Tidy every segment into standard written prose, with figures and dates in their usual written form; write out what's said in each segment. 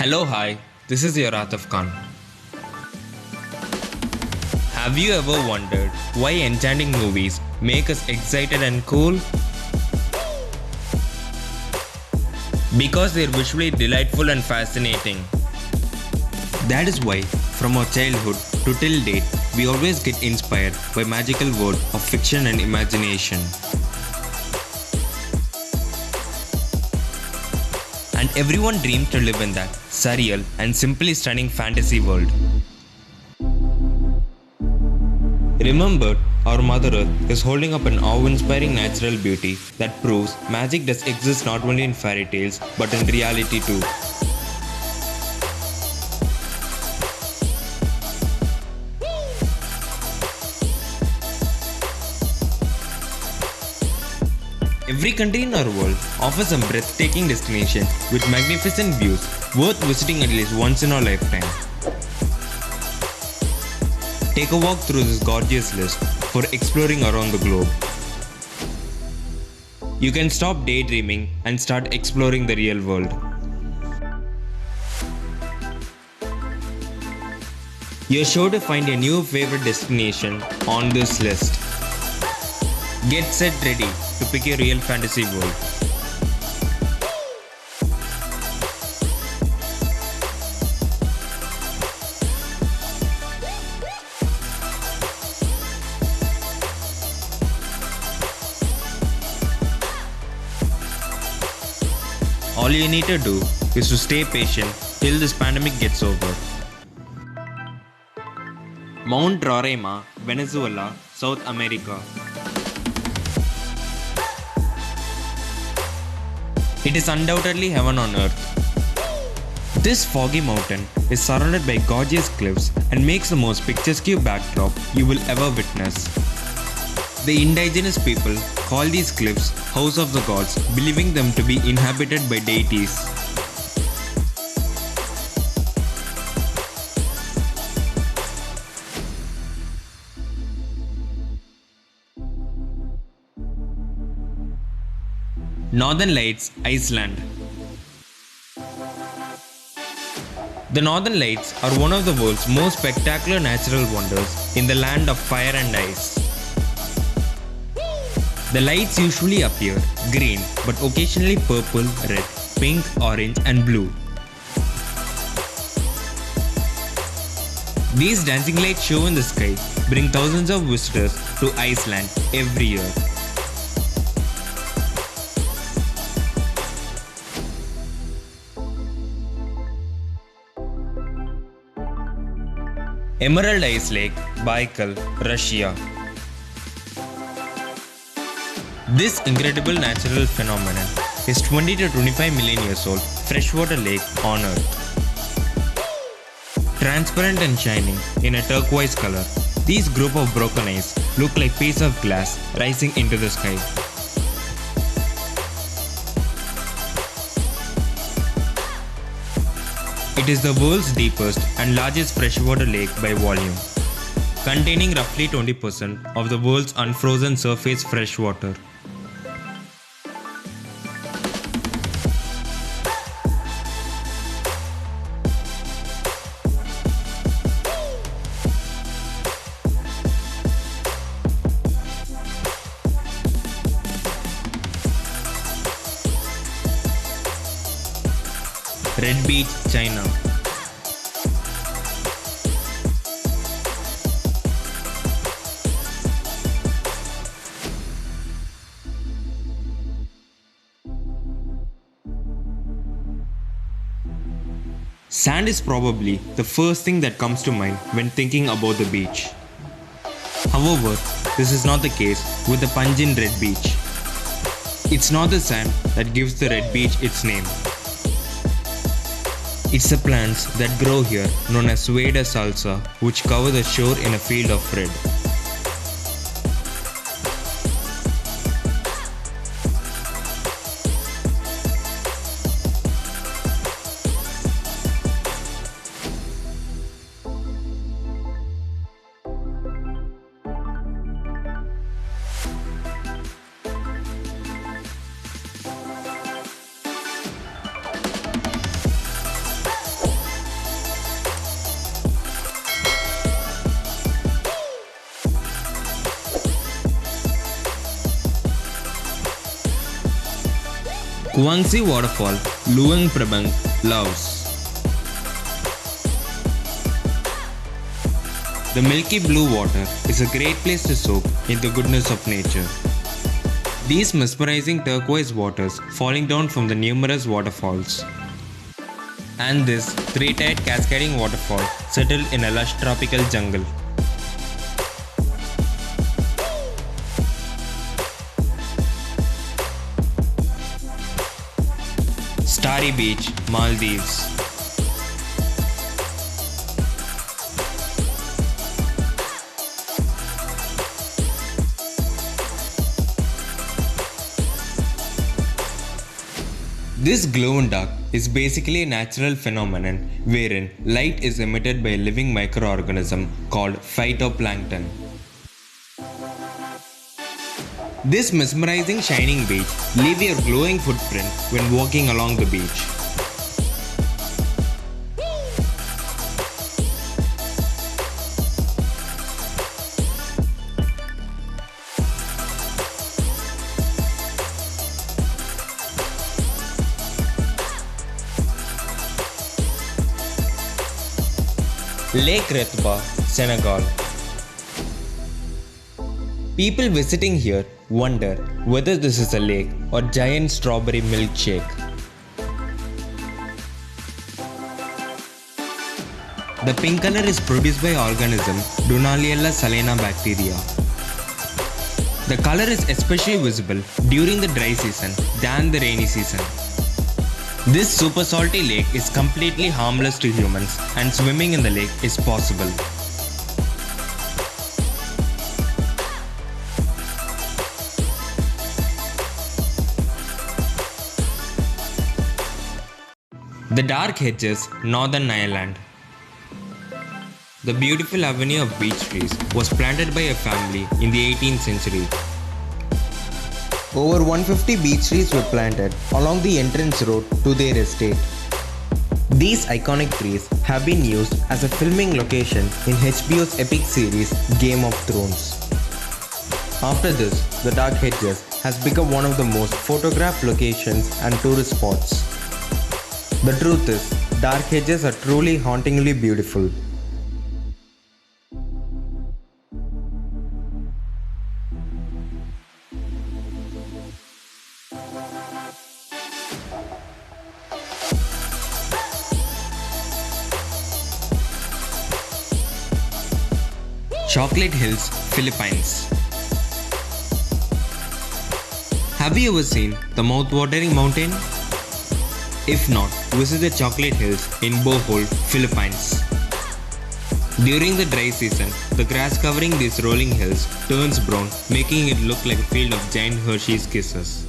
Hello, hi, this is your Ataf Khan. Have you ever wondered why enchanting movies make us excited and cool? Because they're visually delightful and fascinating. That is why, from our childhood to till date, we always get inspired by magical world of fiction and imagination. And everyone dreams to live in that surreal and simply stunning fantasy world. Remember, our Mother Earth is holding up an awe-inspiring natural beauty that proves magic does exist not only in fairy tales but in reality too. Every country in our world offers a breathtaking destination with magnificent views worth visiting at least once in a lifetime. Take a walk through this gorgeous list for exploring around the globe. You can stop daydreaming and start exploring the real world. You're sure to find a new favorite destination on this list. Get set ready to pick a real fantasy world. All you need to do is to stay patient till this pandemic gets over. Mount Roraima, Venezuela, South America. It is undoubtedly heaven on earth. This foggy mountain is surrounded by gorgeous cliffs and makes the most picturesque backdrop you will ever witness. The indigenous people call these cliffs House of the Gods, believing them to be inhabited by deities. Northern Lights, Iceland. The Northern Lights are one of the world's most spectacular natural wonders in the land of fire and ice. The lights usually appear green but occasionally purple, red, pink, orange and blue. These dancing lights show in the sky bring thousands of visitors to Iceland every year. Emerald Ice Lake, Baikal, Russia. This incredible natural phenomenon is 20 to 25 million years old freshwater lake on Earth. Transparent and shining in a turquoise color, these group of broken ice look like pieces of glass rising into the sky. It is the world's deepest and largest freshwater lake by volume, containing roughly 20% of the world's unfrozen surface freshwater. Red Beach, China. Sand is probably the first thing that comes to mind when thinking about the beach. However, this is not the case with the Panjin Red Beach. It's not the sand that gives the red beach its name. It's the plants that grow here known as Sueda salsa, which cover the shore in a field of red. Kuangsi Waterfall, Luang Prabang, Laos. The milky blue water is a great place to soak in the goodness of nature. These mesmerizing turquoise waters falling down from the numerous waterfalls. And this three-tiered cascading waterfall settled in a lush tropical jungle. Starry Beach, Maldives. This glow in dark is basically a natural phenomenon wherein light is emitted by a living microorganism called phytoplankton. This mesmerizing shining beach leaves your glowing footprint when walking along the beach. Lake Retba, Senegal. People visiting here wonder whether this is a lake or giant strawberry milkshake. The pink color is produced by organism Dunaliella salena bacteria. The color is especially visible during the dry season than the rainy season. This super salty lake is completely harmless to humans and swimming in the lake is possible. The Dark Hedges, Northern Ireland. The beautiful avenue of beech trees was planted by a family in the 18th century. Over 150 beech trees were planted along the entrance road to their estate. These iconic trees have been used as a filming location in HBO's epic series Game of Thrones. After this, the Dark Hedges has become one of the most photographed locations and tourist spots. The truth is, Dark Hedges are truly hauntingly beautiful. Chocolate Hills, Philippines. Have you ever seen the mouth-watering mountain? If not, visit the Chocolate Hills in Bohol, Philippines. During the dry season, the grass covering these rolling hills turns brown, making it look like a field of giant Hershey's Kisses.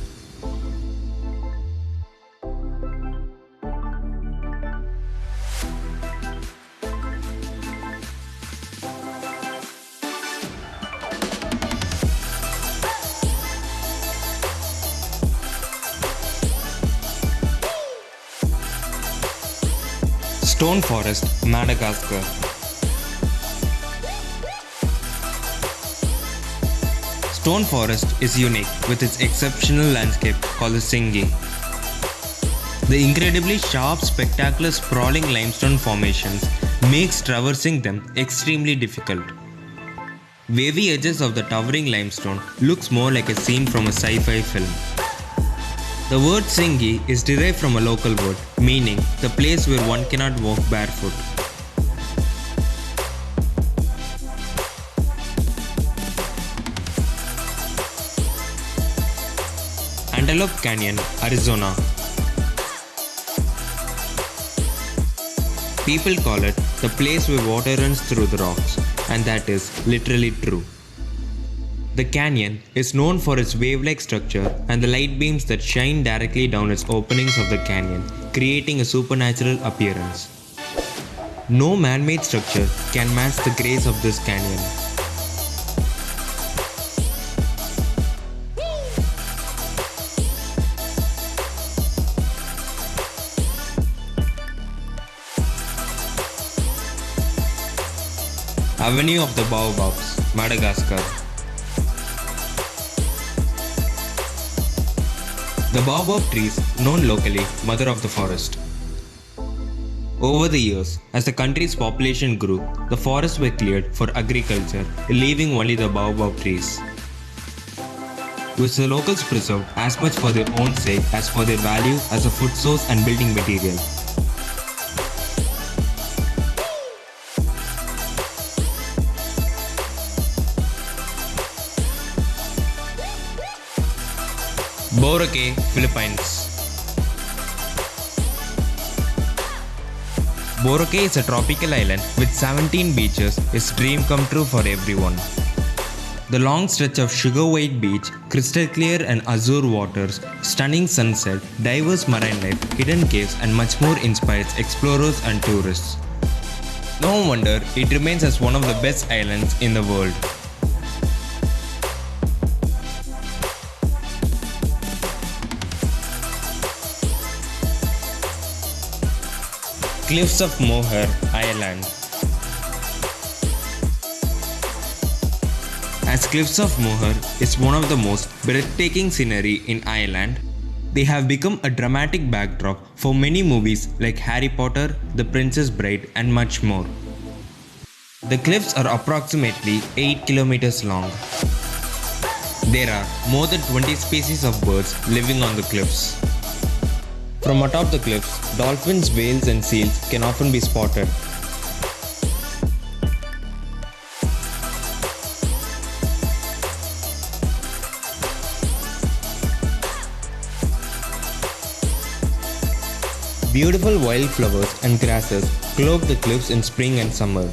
Stone Forest, Madagascar. Stone Forest is unique with its exceptional landscape called the Singhi. The incredibly sharp, spectacular, sprawling limestone formations makes traversing them extremely difficult. Wavy edges of the towering limestone looks more like a scene from a sci-fi film. The word Singhi is derived from a local word, meaning the place where one cannot walk barefoot. Antelope Canyon, Arizona. People call it the place where water runs through the rocks, and that is literally true. The canyon is known for its wave-like structure and the light beams that shine directly down its openings of the canyon, creating a supernatural appearance. No man-made structure can match the grace of this canyon. Avenue of the Baobabs, Madagascar. The baobab tree is known locally mother of the forest. Over the years, as the country's population grew, the forests were cleared for agriculture, leaving only the baobab trees, which the locals preserved as much for their own sake as for their value as a food source and building material. Boracay, Philippines. Boracay is a tropical island with 17 beaches, is a dream come true for everyone. The long stretch of sugar white beach, crystal clear and azure waters, stunning sunset, diverse marine life, hidden caves and much more inspires explorers and tourists. No wonder it remains as one of the best islands in the world. Cliffs of Moher, Ireland. As Cliffs of Moher is one of the most breathtaking scenery in Ireland, they have become a dramatic backdrop for many movies like Harry Potter, The Princess Bride and much more. The cliffs are approximately 8 kilometers long. There are more than 20 species of birds living on the cliffs. From atop the cliffs, dolphins, whales and seals can often be spotted. Beautiful wildflowers and grasses clothe the cliffs in spring and summer.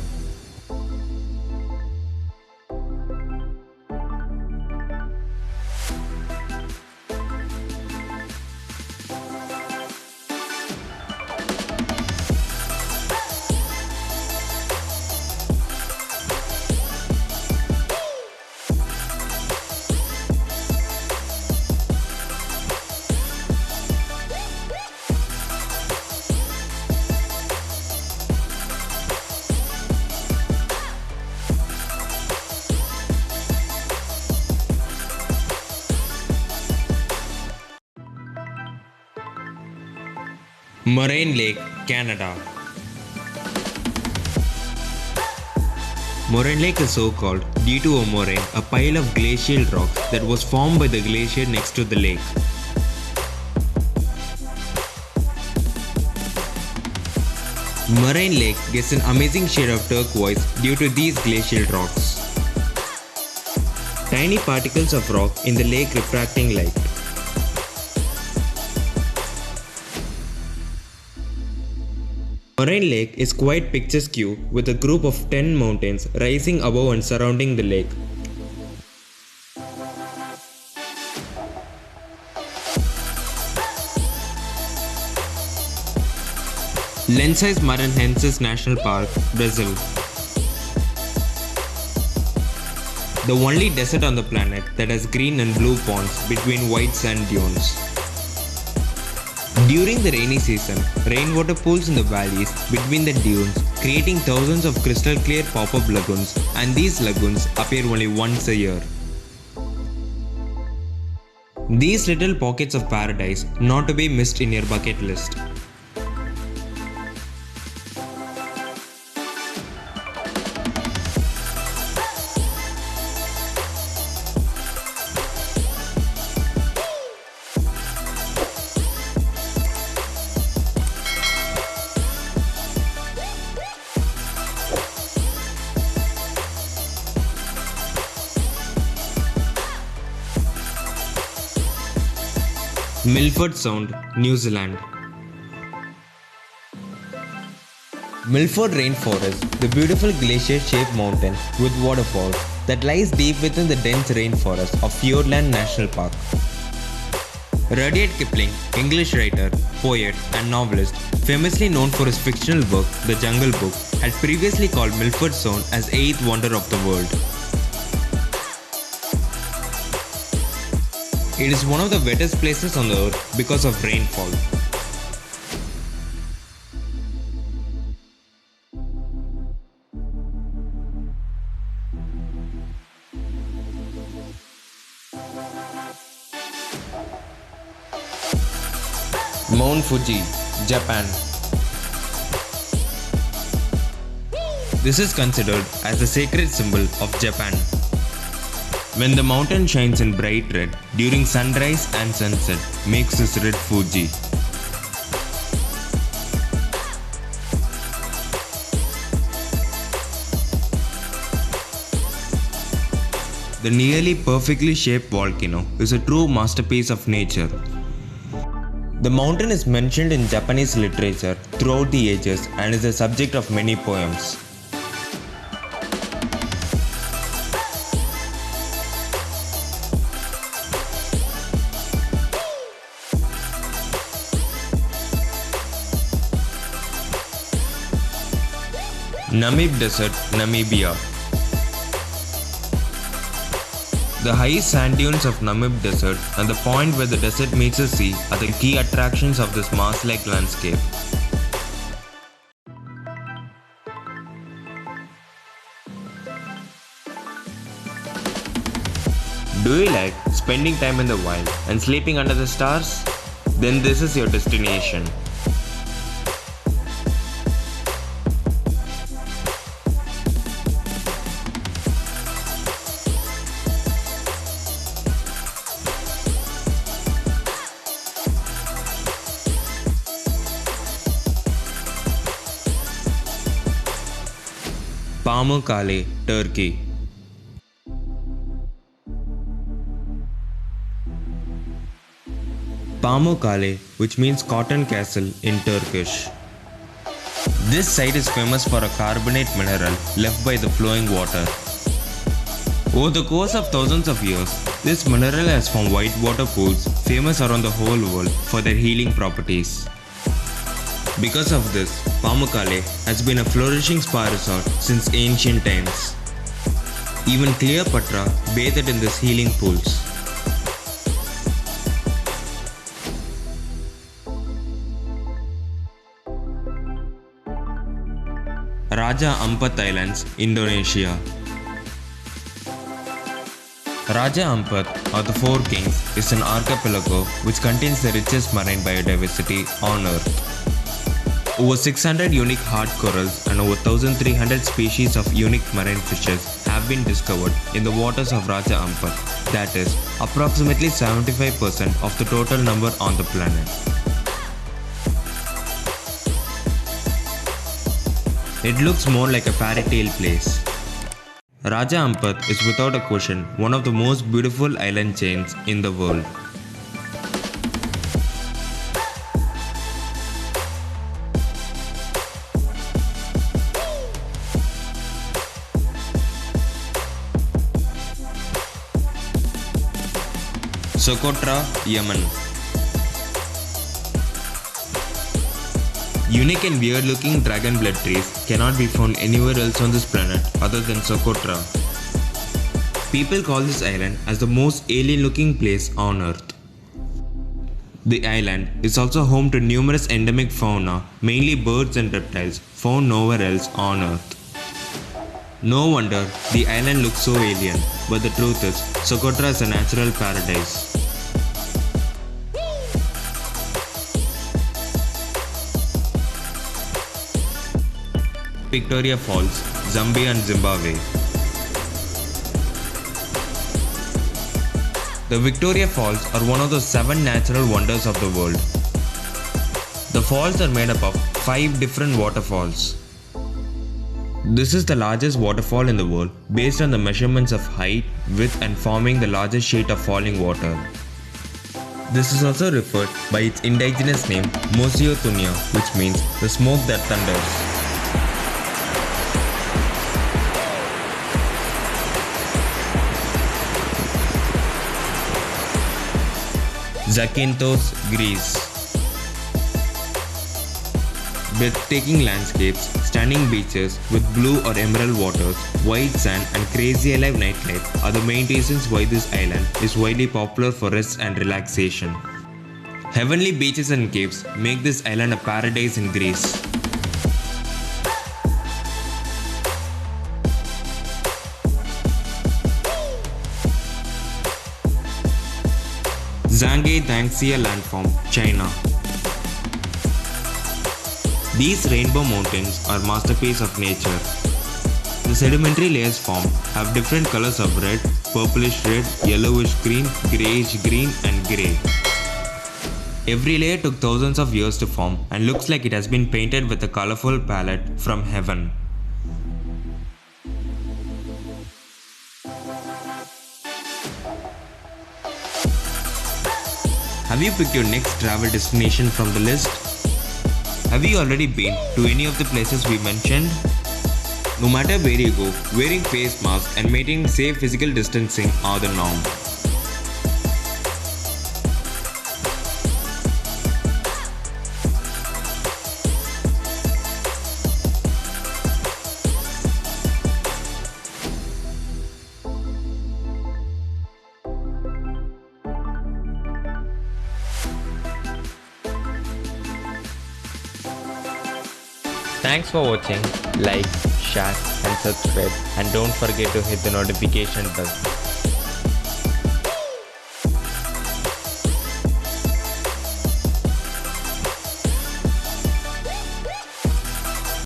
Moraine Lake, Canada. Moraine Lake is so called due to a moraine, a pile of glacial rock that was formed by the glacier next to the lake. Moraine Lake gets an amazing shade of turquoise due to these glacial rocks. Tiny particles of rock in the lake refracting light. Moraine Lake is quite picturesque with a group of 10 mountains rising above and surrounding the lake. Lençóis Maranhenses National Park, Brazil. The only desert on the planet that has green and blue ponds between white sand dunes. During the rainy season, rainwater pools in the valleys between the dunes, creating thousands of crystal clear pop-up lagoons, and these lagoons appear only once a year. These little pockets of paradise not to be missed in your bucket list. Milford Sound, New Zealand. Milford Rainforest, the beautiful glacier-shaped mountain with waterfalls that lies deep within the dense rainforest of Fiordland National Park. Rudyard Kipling, English writer, poet and novelist, famously known for his fictional book, The Jungle Book, had previously called Milford Sound as eighth wonder of the world. It is one of the wettest places on the earth because of rainfall. Mount Fuji, Japan. This is considered as the sacred symbol of Japan. When the mountain shines in bright red during sunrise and sunset, makes this red Fuji. The nearly perfectly shaped volcano is a true masterpiece of nature. The mountain is mentioned in Japanese literature throughout the ages and is the subject of many poems. Namib Desert, Namibia. The high sand dunes of Namib Desert and the point where the desert meets the sea are the key attractions of this Mars-like landscape. Do you like spending time in the wild and sleeping under the stars? Then this is your destination. Pamukkale, Turkey. Pamukkale, which means cotton castle in Turkish. This site is famous for a carbonate mineral left by the flowing water. Over the course of thousands of years, this mineral has formed white water pools famous around the whole world for their healing properties. Because of this, Pamukkale has been a flourishing spa resort since ancient times. Even Cleopatra bathed in these healing pools. Raja Ampat Islands, Indonesia. Raja Ampat, or the Four Kings, is an archipelago which contains the richest marine biodiversity on Earth. Over 600 unique hard corals and over 1,300 species of unique marine fishes have been discovered in the waters of Raja Ampat, that is, approximately 75% of the total number on the planet. It looks more like a fairy tale place. Raja Ampat is without a question one of the most beautiful island chains in the world. Socotra, Yemen. Unique and weird looking dragon blood trees cannot be found anywhere else on this planet other than Socotra. People call this island as the most alien looking place on Earth. The island is also home to numerous endemic fauna, mainly birds and reptiles, found nowhere else on Earth. No wonder the island looks so alien, but the truth is, Socotra is a natural paradise. Victoria Falls, Zambia and Zimbabwe. The Victoria Falls are one of the 7 natural wonders of the world. The falls are made up of 5 different waterfalls. This is the largest waterfall in the world based on the measurements of height, width and forming the largest sheet of falling water. This is also referred by its indigenous name Mosio Tunya, which means the smoke that thunders. Zakynthos, Greece. Breathtaking landscapes, stunning beaches with blue or emerald waters, white sand and crazy alive nightlife are the main reasons why this island is widely popular for rest and relaxation. Heavenly beaches and caves make this island a paradise in Greece. Zhangye Dangxia landform, China. These rainbow mountains are masterpieces of nature. The sedimentary layers formed have different colors of red, purplish red, yellowish green, greyish green and grey. Every layer took thousands of years to form and looks like it has been painted with a colorful palette from heaven. Have you picked your next travel destination from the list? Have you already been to any of the places we mentioned? No matter where you go, wearing face masks and maintaining safe physical distancing are the norm. Thanks for watching. Like, share and subscribe, and don't forget to hit the notification bell.